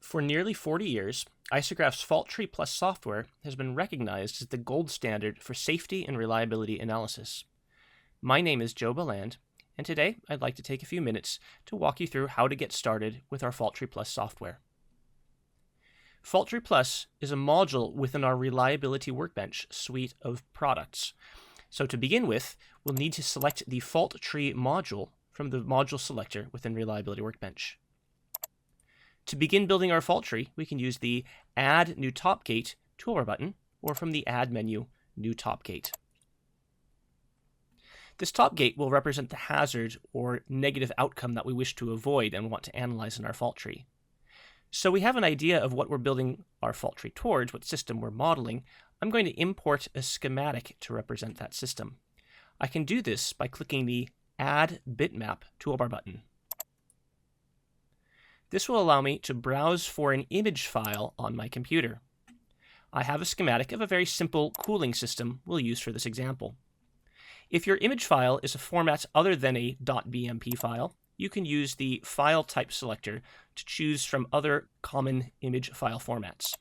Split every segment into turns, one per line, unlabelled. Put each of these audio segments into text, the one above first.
For nearly 40 years, Isograph's FaultTree Plus software has been recognized as the gold standard for safety and reliability analysis. My name is Joe Beland, and today I'd like to take a few minutes to walk you through how to get started with our FaultTree Plus software. FaultTree Plus is a module within our Reliability Workbench suite of products. So to begin with, we'll need to select the FaultTree module from the module selector within Reliability Workbench. To begin building our fault tree, we can use the Add New Top Gate toolbar button, or from the Add menu, New Top Gate. This top gate will represent the hazard or negative outcome that we wish to avoid and want to analyze in our fault tree. So we have an idea of what we're building our fault tree towards, what system we're modeling. I'm going to import a schematic to represent that system. I can do this by clicking the Add Bitmap toolbar button. This will allow me to browse for an image file on my computer. I have a schematic of a very simple cooling system we'll use for this example. If your image file is a format other than a .bmp file, you can use the file type selector to choose from other common image file formats.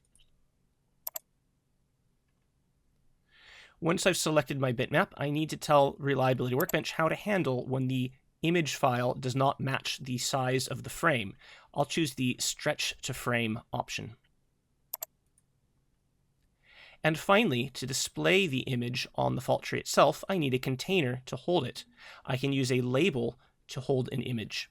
Once I've selected my bitmap, I need to tell Reliability Workbench how to handle when the image file does not match the size of the frame. I'll choose the Stretch to Frame option. And finally, to display the image on the fault tree itself, I need a container to hold it. I can use a label to hold an image.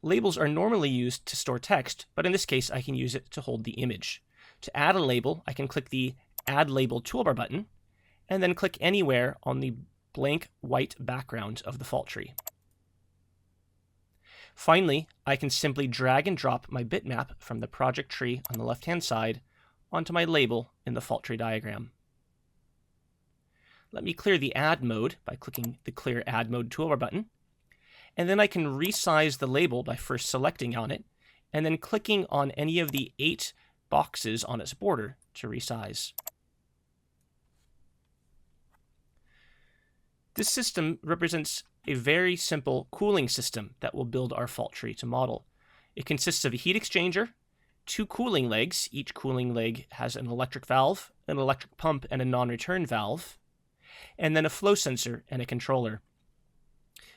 Labels are normally used to store text, but in this case, I can use it to hold the image. To add a label, I can click the Add Label toolbar button, and then click anywhere on the blank white background of the fault tree. Finally, I can simply drag and drop my bitmap from the project tree on the left-hand side onto my label in the fault tree diagram. Let me clear the Add mode by clicking the Clear Add Mode toolbar button, and then I can resize the label by first selecting on it, and then clicking on any of the 8 boxes on its border to resize. This system represents a very simple cooling system that will build our fault tree to model. It consists of a heat exchanger, 2 cooling legs. Each cooling leg has an electric valve, an electric pump, and a non-return valve, and then a flow sensor and a controller.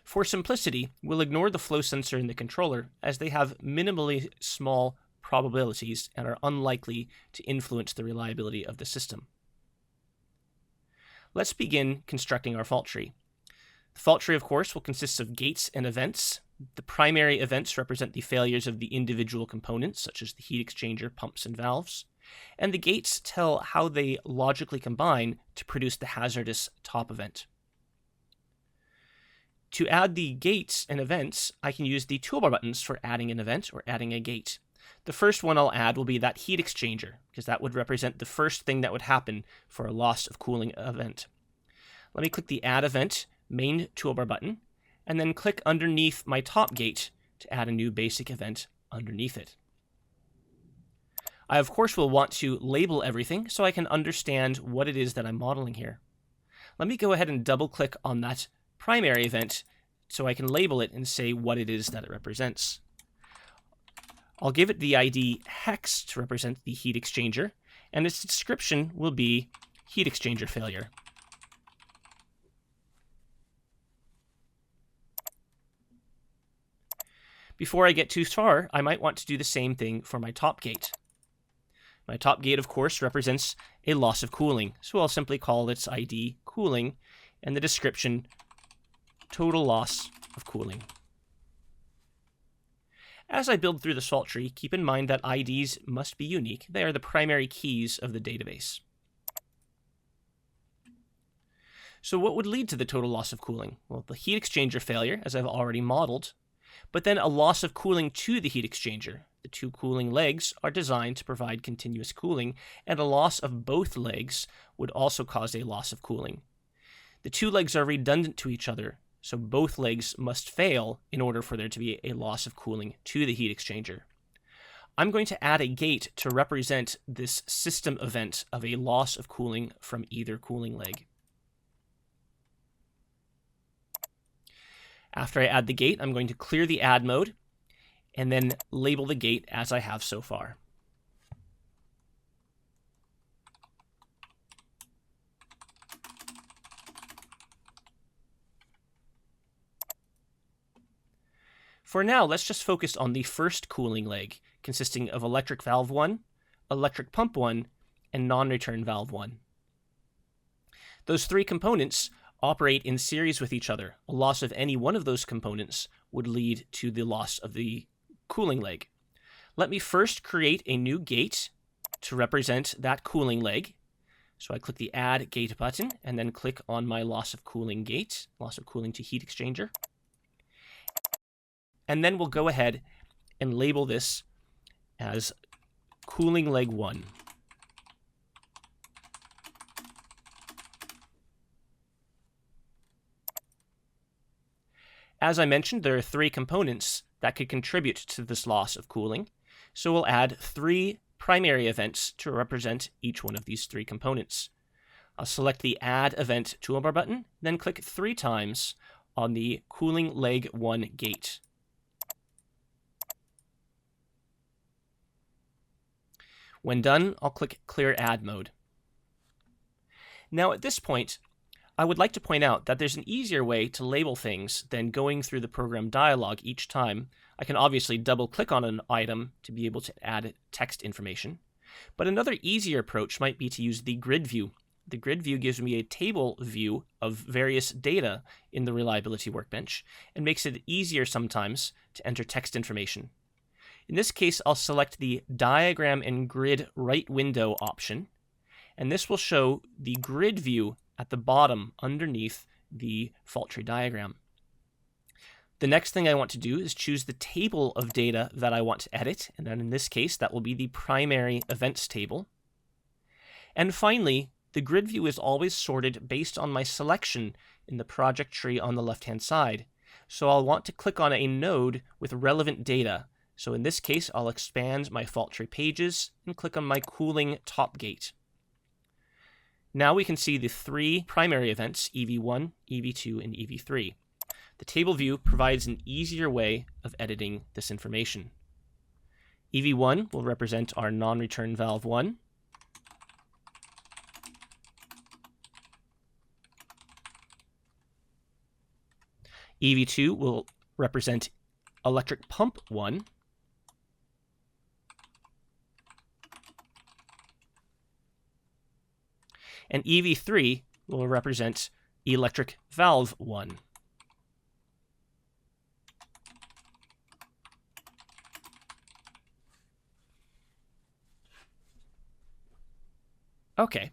For simplicity, we'll ignore the flow sensor and the controller as they have minimally small probabilities and are unlikely to influence the reliability of the system. Let's begin constructing our fault tree. The fault tree, of course, will consist of gates and events. The primary events represent the failures of the individual components, such as the heat exchanger, pumps, and valves. And the gates tell how they logically combine to produce the hazardous top event. To add the gates and events, I can use the toolbar buttons for adding an event or adding a gate. The first one I'll add will be that heat exchanger, because that would represent the first thing that would happen for a loss of cooling event. Let me click the Add Event main toolbar button, and then click underneath my top gate to add a new basic event underneath it. I, of course, will want to label everything so I can understand what it is that I'm modeling here. Let me go ahead and double-click on that primary event so I can label it and say what it is that it represents. I'll give it the ID hex to represent the heat exchanger, and its description will be heat exchanger failure. Before I get too far, I might want to do the same thing for my top gate. My top gate, of course, represents a loss of cooling, so I'll simply call its ID cooling, and the description total loss of cooling. As I build through the fault tree, keep in mind that IDs must be unique. They are the primary keys of the database. So what would lead to the total loss of cooling? Well, the heat exchanger failure, as I've already modeled, but then a loss of cooling to the heat exchanger. The 2 cooling legs are designed to provide continuous cooling, and a loss of both legs would also cause a loss of cooling. The 2 legs are redundant to each other, so both legs must fail in order for there to be a loss of cooling to the heat exchanger. I'm going to add a gate to represent this system event of a loss of cooling from either cooling leg. After I add the gate, I'm going to clear the add mode and then label the gate as I have so far. For now, let's just focus on the first cooling leg, consisting of electric valve 1, electric pump 1, and non-return valve 1. Those three components operate in series with each other. A loss of any one of those components would lead to the loss of the cooling leg. Let me first create a new gate to represent that cooling leg. So I click the Add Gate button and then click on my loss of cooling gate, loss of cooling to heat exchanger. And then we'll go ahead and label this as cooling leg 1. As I mentioned, there are three components that could contribute to this loss of cooling, so we'll add 3 primary events to represent each one of these 3 components. I'll select the Add Event toolbar button, then click 3 times on the cooling leg 1 gate. When done, I'll click Clear Add Mode. Now at this point, I would like to point out that there's an easier way to label things than going through the program dialog each time. I can obviously double-click on an item to be able to add text information, but another easier approach might be to use the grid view. The grid view gives me a table view of various data in the reliability workbench and makes it easier sometimes to enter text information. In this case, I'll select the Diagram and Grid Right Window option, and this will show the grid view at the bottom underneath the FaultTree diagram. The next thing I want to do is choose the table of data that I want to edit, and then in this case, that will be the primary events table. And finally, the grid view is always sorted based on my selection in the project tree on the left-hand side. So I'll want to click on a node with relevant data. So in this case, I'll expand my FaultTree pages and click on my cooling top gate. Now we can see the 3 primary events, EV1, EV2, and EV3. The table view provides an easier way of editing this information. EV1 will represent our non-return valve 1. EV2 will represent electric pump 1. And EV3 will represent electric valve 1. Okay,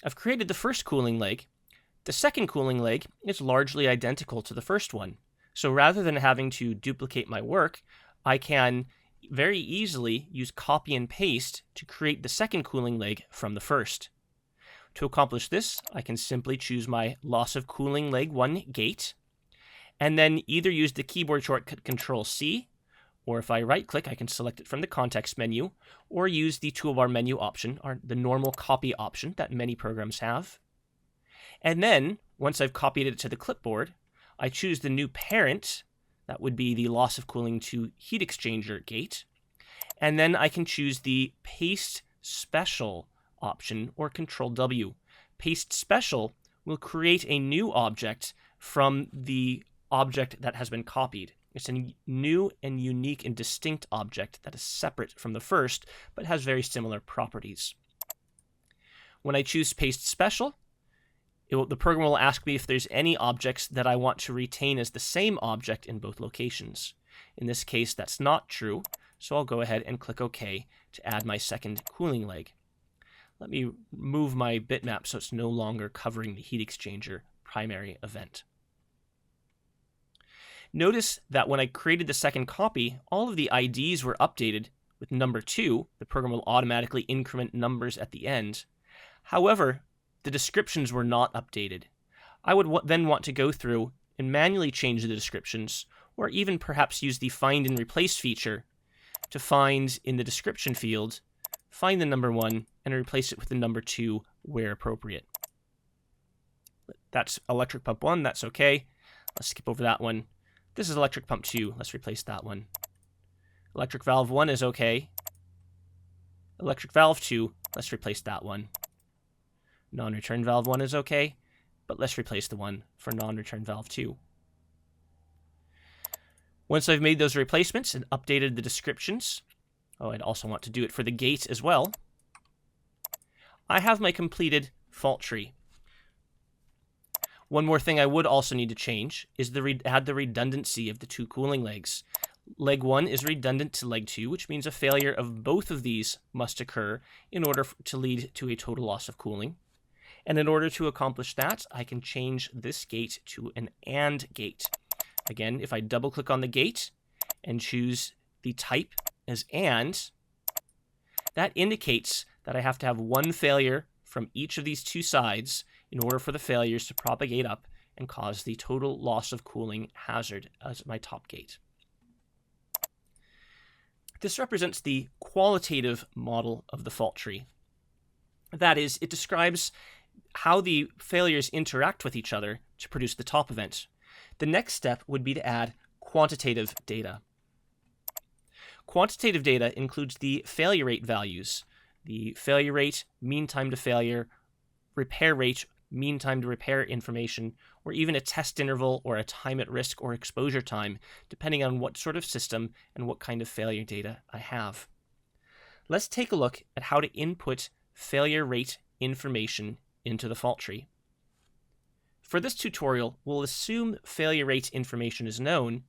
I've created the first cooling leg. The second cooling leg is largely identical to the first one. So rather than having to duplicate my work, I can very easily use copy and paste to create the second cooling leg from the first. To accomplish this, I can simply choose my loss of cooling leg 1 gate, and then either use the keyboard shortcut Control-C, or if I right-click, I can select it from the context menu, or use the toolbar menu option, or the normal copy option that many programs have. And then, once I've copied it to the clipboard, I choose the new parent, that would be the loss of cooling to heat exchanger gate, and then I can choose the Paste Special option, or Control-W. Paste Special will create a new object from the object that has been copied. It's a new and unique and distinct object that is separate from the first, but has very similar properties. When I choose Paste Special, the program will ask me if there's any objects that I want to retain as the same object in both locations. In this case, that's not true, so I'll go ahead and click OK to add my second cooling leg. Let me move my bitmap so it's no longer covering the heat exchanger primary event. Notice that when I created the second copy, all of the IDs were updated with number 2. The program will automatically increment numbers at the end. However, the descriptions were not updated. I would then want to go through and manually change the descriptions, or even perhaps use the Find and Replace feature to find in the description field, find the number 1, and replace it with the number 2 where appropriate. That's electric pump 1, that's okay. Let's skip over that one. This is electric pump 2, let's replace that one. Electric valve 1 is okay. Electric valve 2, let's replace that one. Non-return valve 1 is okay, but let's replace the one for non-return valve 2. Once I've made those replacements and updated the descriptions, I'd also want to do it for the gate as well, I have my completed fault tree. One more thing I would also need to change is add the redundancy of the two cooling legs. Leg 1 is redundant to leg 2, which means a failure of both of these must occur in order to lead to a total loss of cooling. And in order to accomplish that, I can change this gate to an AND gate. Again, if I double-click on the gate and choose the type as AND, that indicates that I have to have one failure from each of these two sides in order for the failures to propagate up and cause the total loss of cooling hazard as my top gate. This represents the qualitative model of the fault tree. That is, it describes how the failures interact with each other to produce the top event. The next step would be to add quantitative data. Quantitative data includes the failure rate values, the failure rate, mean time to failure, repair rate, mean time to repair information, or even a test interval or a time at risk or exposure time, depending on what sort of system and what kind of failure data I have. Let's take a look at how to input failure rate information into the fault tree. For this tutorial, we'll assume failure rate information is known,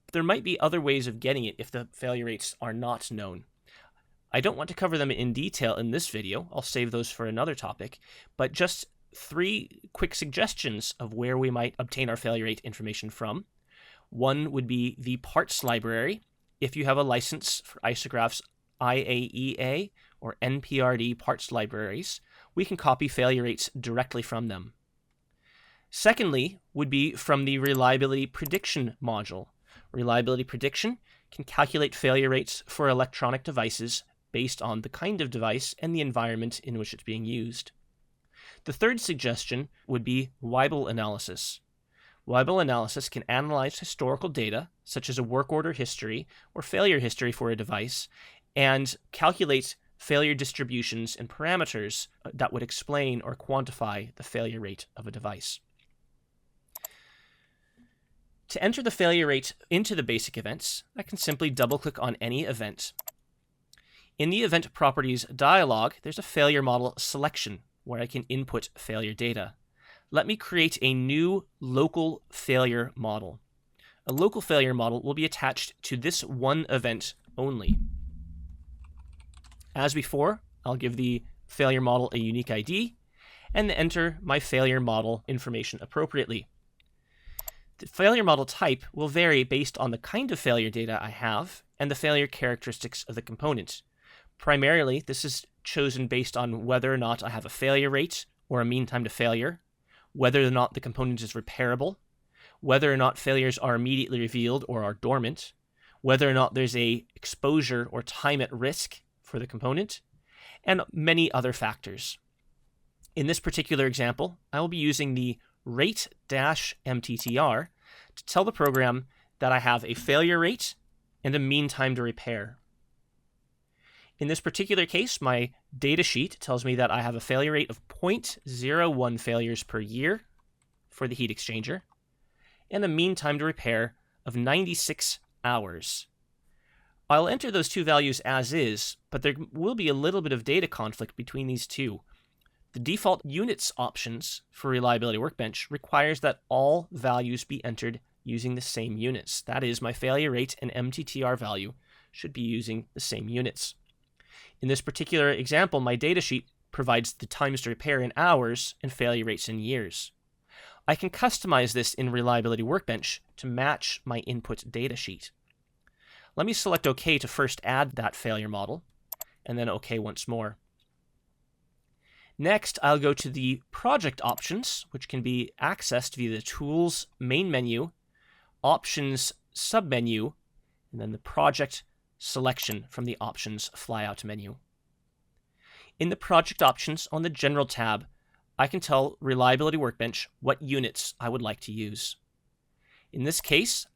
but there might be other ways of getting it if the failure rates are not known. I don't want to cover them in detail in this video. I'll save those for another topic, but just 3 quick suggestions of where we might obtain our failure rate information from. One would be the parts library. If you have a license for Isograph's IAEA or NPRD parts libraries, we can copy failure rates directly from them. Secondly, would be from the reliability prediction module. Reliability prediction can calculate failure rates for electronic devices based on the kind of device and the environment in which it's being used. The third suggestion would be Weibull analysis. Weibull analysis can analyze historical data, such as a work order history or failure history for a device, and calculate failure distributions and parameters that would explain or quantify the failure rate of a device. To enter the failure rate into the basic events, I can simply double-click on any event. In the Event Properties dialog, there's a failure model selection where I can input failure data. Let me create a new local failure model. A local failure model will be attached to this one event only. As before, I'll give the failure model a unique ID and enter my failure model information appropriately. The failure model type will vary based on the kind of failure data I have and the failure characteristics of the component. Primarily, this is chosen based on whether or not I have a failure rate or a mean time to failure, whether or not the component is repairable, whether or not failures are immediately revealed or are dormant, whether or not there's a exposure or time at risk for the component, and many other factors. In this particular example, I will be using the rate-mttr to tell the program that I have a failure rate and a mean time to repair. In this particular case, my data sheet tells me that I have a failure rate of 0.01 failures per year for the heat exchanger and a mean time to repair of 96 hours. I'll enter those two values as is, but there will be a little bit of data conflict between these two. The default units options for Reliability Workbench requires that all values be entered using the same units. That is, my failure rate and MTTR value should be using the same units. In this particular example, my datasheet provides the times to repair in hours and failure rates in years. I can customize this in Reliability Workbench to match my input datasheet. Let me select OK to first add that failure model, and then OK once more. Next, I'll go to the project options, which can be accessed via the Tools main menu, Options submenu, and then the project selection from the Options flyout menu. In the project options on the General tab, I can tell Reliability Workbench what units I would like to use. In this case,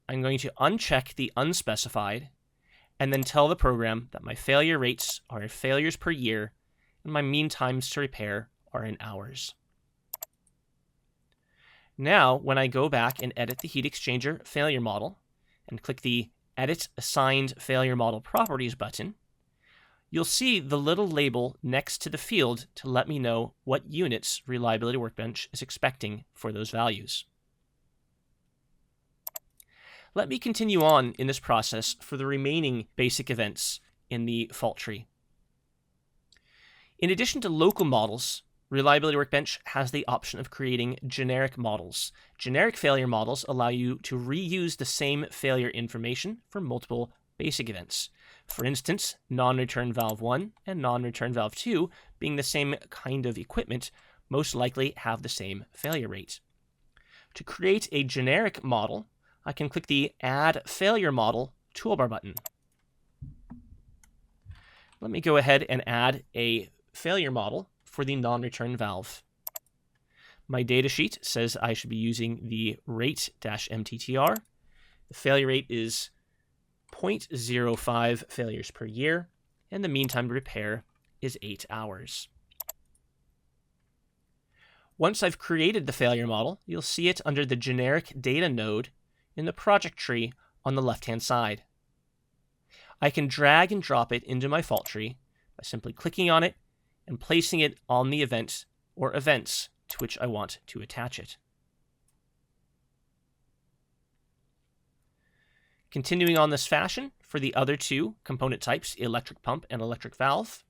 I'm going to uncheck the unspecified and then tell the program that my failure rates are in failures per year and my mean times to repair are in hours. Now, when I go back and edit the heat exchanger failure model, and click the Edit Assigned Failure Model Properties button, you'll see the little label next to the field to let me know what units Reliability Workbench is expecting for those values. Let me continue on in this process for the remaining basic events in the fault tree. In addition to local models, Reliability Workbench has the option of creating generic models. Generic failure models allow you to reuse the same failure information for multiple basic events. For instance, non-return valve 1 and non-return valve 2, being the same kind of equipment, most likely have the same failure rate. To create a generic model, I can click the Add Failure Model toolbar button. Let me go ahead and add a failure model for the non-return valve. My datasheet says I should be using the rate-mttr. The failure rate is 0.05 failures per year, and the mean time to repair is 8 hours. Once I've created the failure model, you'll see it under the generic data node in the project tree on the left-hand side. I can drag and drop it into my fault tree by simply clicking on it and placing it on the event or events to which I want to attach it. Continuing on this fashion, for the other two component types, electric pump and electric valve,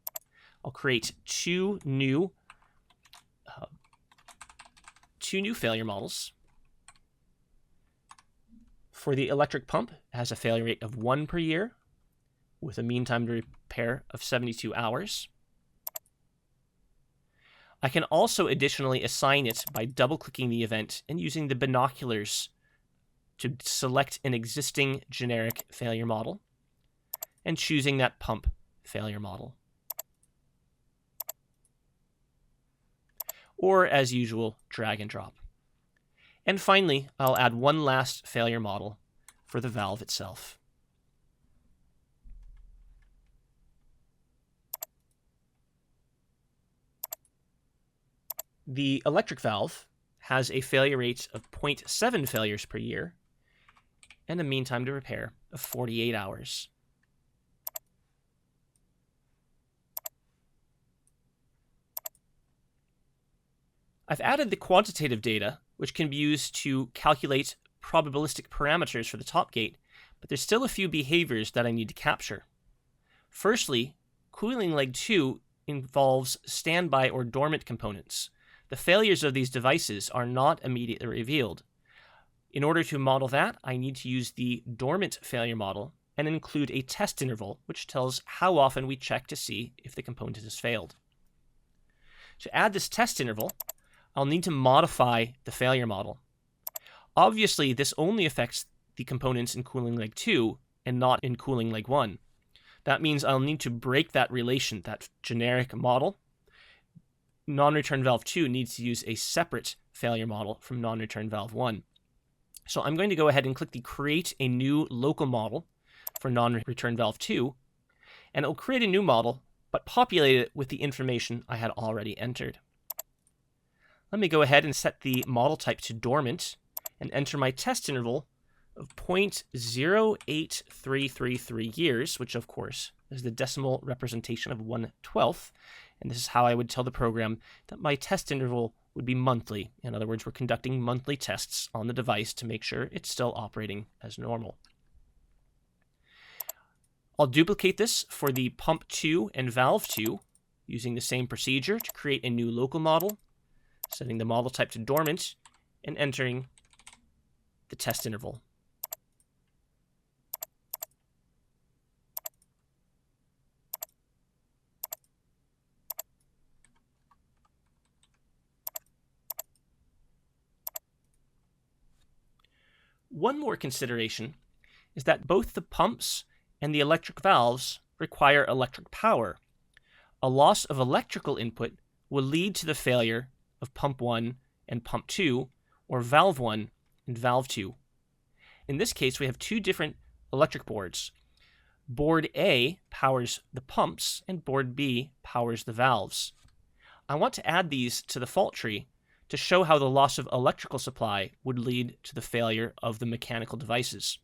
I'll create two new failure models. For the electric pump, it has a failure rate of 1 per year with a mean time to repair of 72 hours. I can also additionally assign it by double-clicking the event and using the binoculars to select an existing generic failure model and choosing that pump failure model. Or, as usual, drag and drop. And finally, I'll add one last failure model for the valve itself. The electric valve has a failure rate of 0.7 failures per year and a mean time to repair of 48 hours. I've added the quantitative data, which can be used to calculate probabilistic parameters for the top gate, but there's still a few behaviors that I need to capture. Firstly, cooling leg 2 involves standby or dormant components. The failures of these devices are not immediately revealed. In order to model that, I need to use the dormant failure model and include a test interval, which tells how often we check to see if the component has failed. To add this test interval, I'll need to modify the failure model. Obviously, this only affects the components in cooling leg 2 and not in cooling leg 1. That means I'll need to break that relation, that generic model. Non-return valve 2 needs to use a separate failure model from non-return valve 1. So I'm going to go ahead and click the Create a New Local Model for non-return valve 2, and it will create a new model, but populate it with the information I had already entered. Let me go ahead and set the model type to dormant and enter my test interval of 0.08333 years, which of course is the decimal representation of 1/12. And this is how I would tell the program that my test interval would be monthly. In other words, we're conducting monthly tests on the device to make sure it's still operating as normal. I'll duplicate this for the pump 2 and valve 2 using the same procedure to create a new local model, setting the model type to dormant, and entering the test interval. One more consideration is that both the pumps and the electric valves require electric power. A loss of electrical input will lead to the failure of pump 1 and pump 2, or valve 1 and valve 2. In this case, we have two different electric boards. Board A powers the pumps, and board B powers the valves. I want to add these to the fault tree to show how the loss of electrical supply would lead to the failure of the mechanical devices.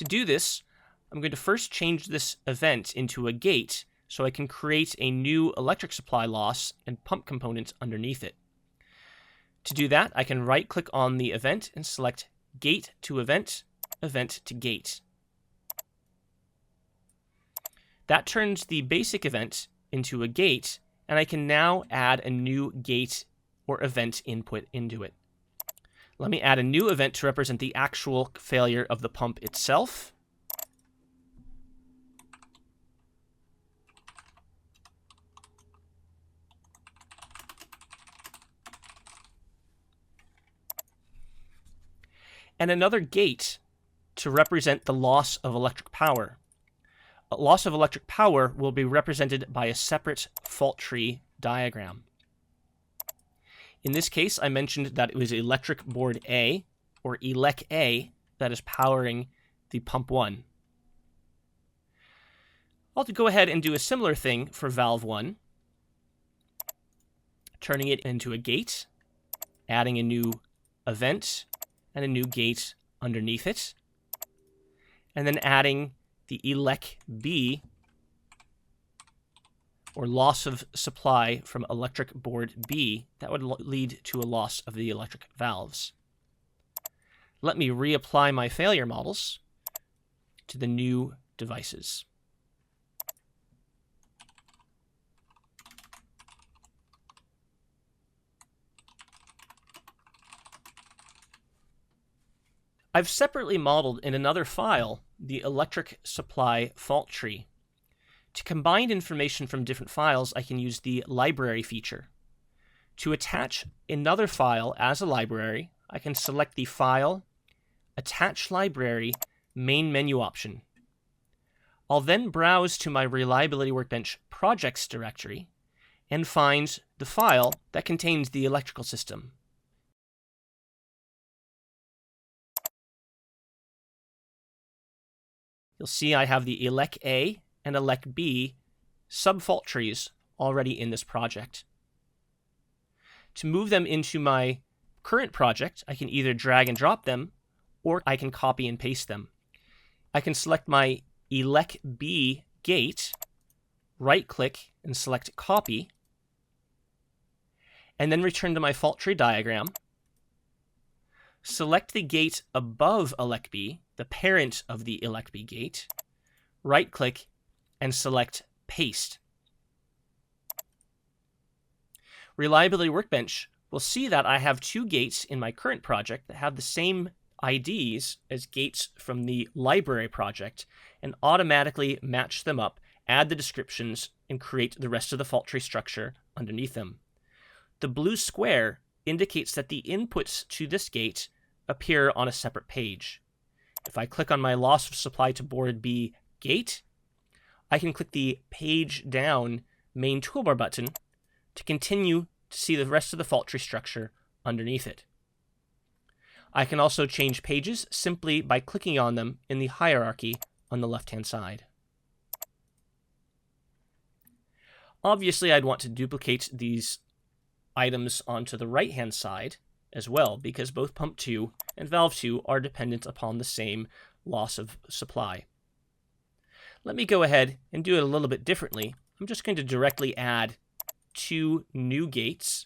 To do this, I'm going to first change this event into a gate so I can create a new electric supply loss and pump component underneath it. To do that, I can right-click on the event and select Gate to Event, Event to Gate. That turns the basic event into a gate, and I can now add a new gate or event input into it. Let me add a new event to represent the actual failure of the pump itself. And another gate to represent the loss of electric power. A loss of electric power will be represented by a separate fault tree diagram. In this case, I mentioned that it was electric board A, or ELEC A, that is powering the pump 1. I'll go ahead and do a similar thing for valve 1, turning it into a gate, adding a new event and a new gate underneath it, and then adding the ELEC B, or loss of supply from electric board B, that would lead to a loss of the electric valves. Let me reapply my failure models to the new devices. I've separately modeled in another file the electric supply fault tree. To combine information from different files, I can use the library feature. To attach another file as a library, I can select the File, Attach Library, Main Menu option. I'll then browse to my Reliability Workbench projects directory and find the file that contains the electrical system. You'll see I have the ELEC A and ELEC B sub-fault trees already in this project. To move them into my current project, I can either drag and drop them, or I can copy and paste them. I can select my ELEC B gate, right-click and select Copy, and then return to my fault tree diagram. Select the gate above ELEC B, the parent of the ELEC B gate, right-click, and select Paste. Reliability Workbench will see that I have two gates in my current project that have the same IDs as gates from the library project, and automatically match them up, add the descriptions, and create the rest of the fault tree structure underneath them. The blue square indicates that the inputs to this gate appear on a separate page. If I click on my loss of supply to board B gate, I can click the Page Down main toolbar button to continue to see the rest of the fault tree structure underneath it. I can also change pages simply by clicking on them in the hierarchy on the left-hand side. Obviously, I'd want to duplicate these items onto the right-hand side as well, because both pump 2 and valve 2 are dependent upon the same loss of supply. Let me go ahead and do it a little bit differently. I'm just going to directly add 2 new gates,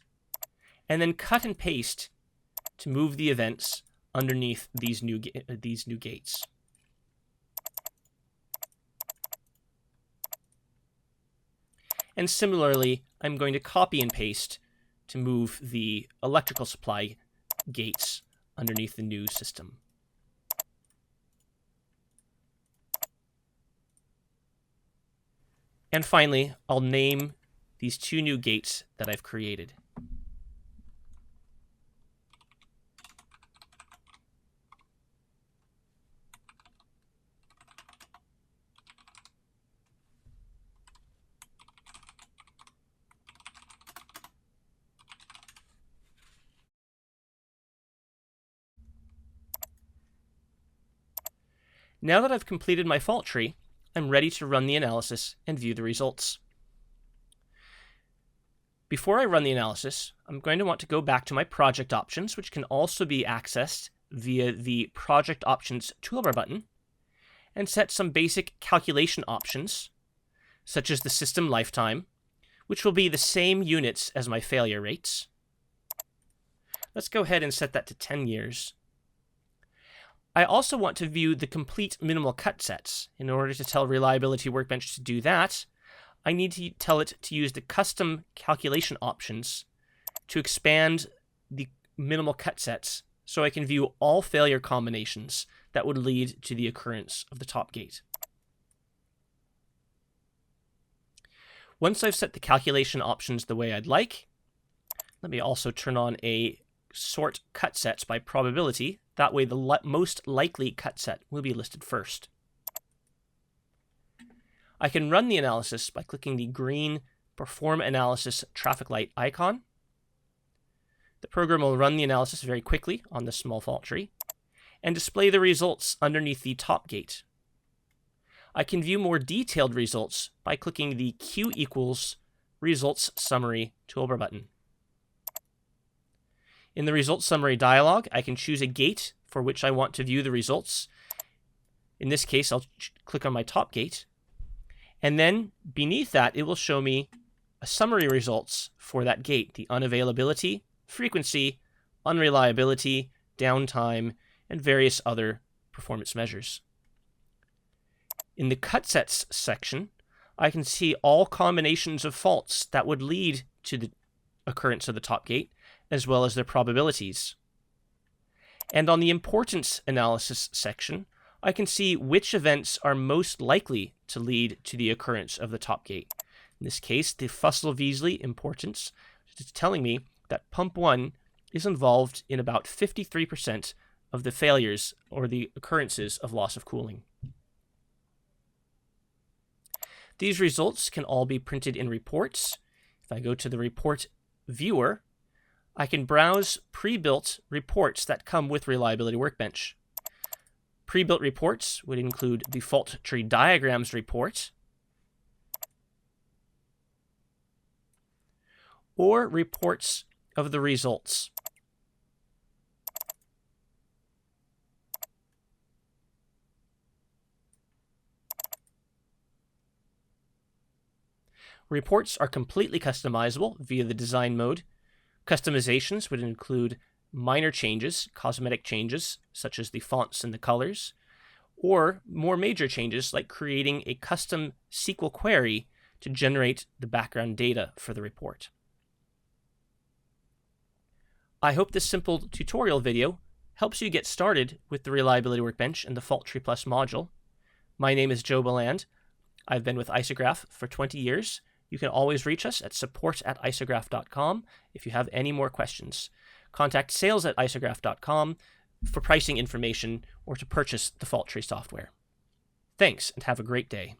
and then cut and paste to move the events underneath these new gates. And similarly, I'm going to copy and paste to move the electrical supply gates underneath the new system. And finally, I'll name these 2 new gates that I've created. Now that I've completed my fault tree, I'm ready to run the analysis and view the results. Before I run the analysis, I'm going to want to go back to my project options, which can also be accessed via the Project Options toolbar button, and set some basic calculation options, such as the system lifetime, which will be the same units as my failure rates. Let's go ahead and set that to 10 years. I also want to view the complete minimal cut sets. In order to tell Reliability Workbench to do that, I need to tell it to use the custom calculation options to expand the minimal cut sets so I can view all failure combinations that would lead to the occurrence of the top gate. Once I've set the calculation options the way I'd like, let me also turn on a sort cut sets by probability. That way the most likely cut set will be listed first. I can run the analysis by clicking the green Perform Analysis traffic light icon. The program will run the analysis very quickly on this small fault tree and display the results underneath the top gate. I can view more detailed results by clicking the Q equals Results Summary toolbar button. In the Results Summary dialog, I can choose a gate for which I want to view the results. In this case, I'll click on my top gate, and then beneath that, it will show me a summary results for that gate, the unavailability, frequency, unreliability, downtime, and various other performance measures. In the cut sets section, I can see all combinations of faults that would lead to the occurrence of the top gate, as well as their probabilities. And on the importance analysis section, I can see which events are most likely to lead to the occurrence of the top gate. In this case, the Fussell-Weasley importance is telling me that pump 1 is involved in about 53% of the failures or the occurrences of loss of cooling. These results can all be printed in reports. If I go to the report viewer, I can browse pre-built reports that come with Reliability Workbench. Pre-built reports would include the FaultTree diagrams report, or reports of the results. Reports are completely customizable via the design mode. Customizations would include minor changes, cosmetic changes, such as the fonts and the colors, or more major changes like creating a custom SQL query to generate the background data for the report. I hope this simple tutorial video helps you get started with the Reliability Workbench and the FaultTree Plus module. My name is Joe Beland. I've been with Isograph for 20 years. You can always reach us at support@isograph.com if you have any more questions. Contact sales@isograph.com for pricing information or to purchase the FaultTree software. Thanks, and have a great day.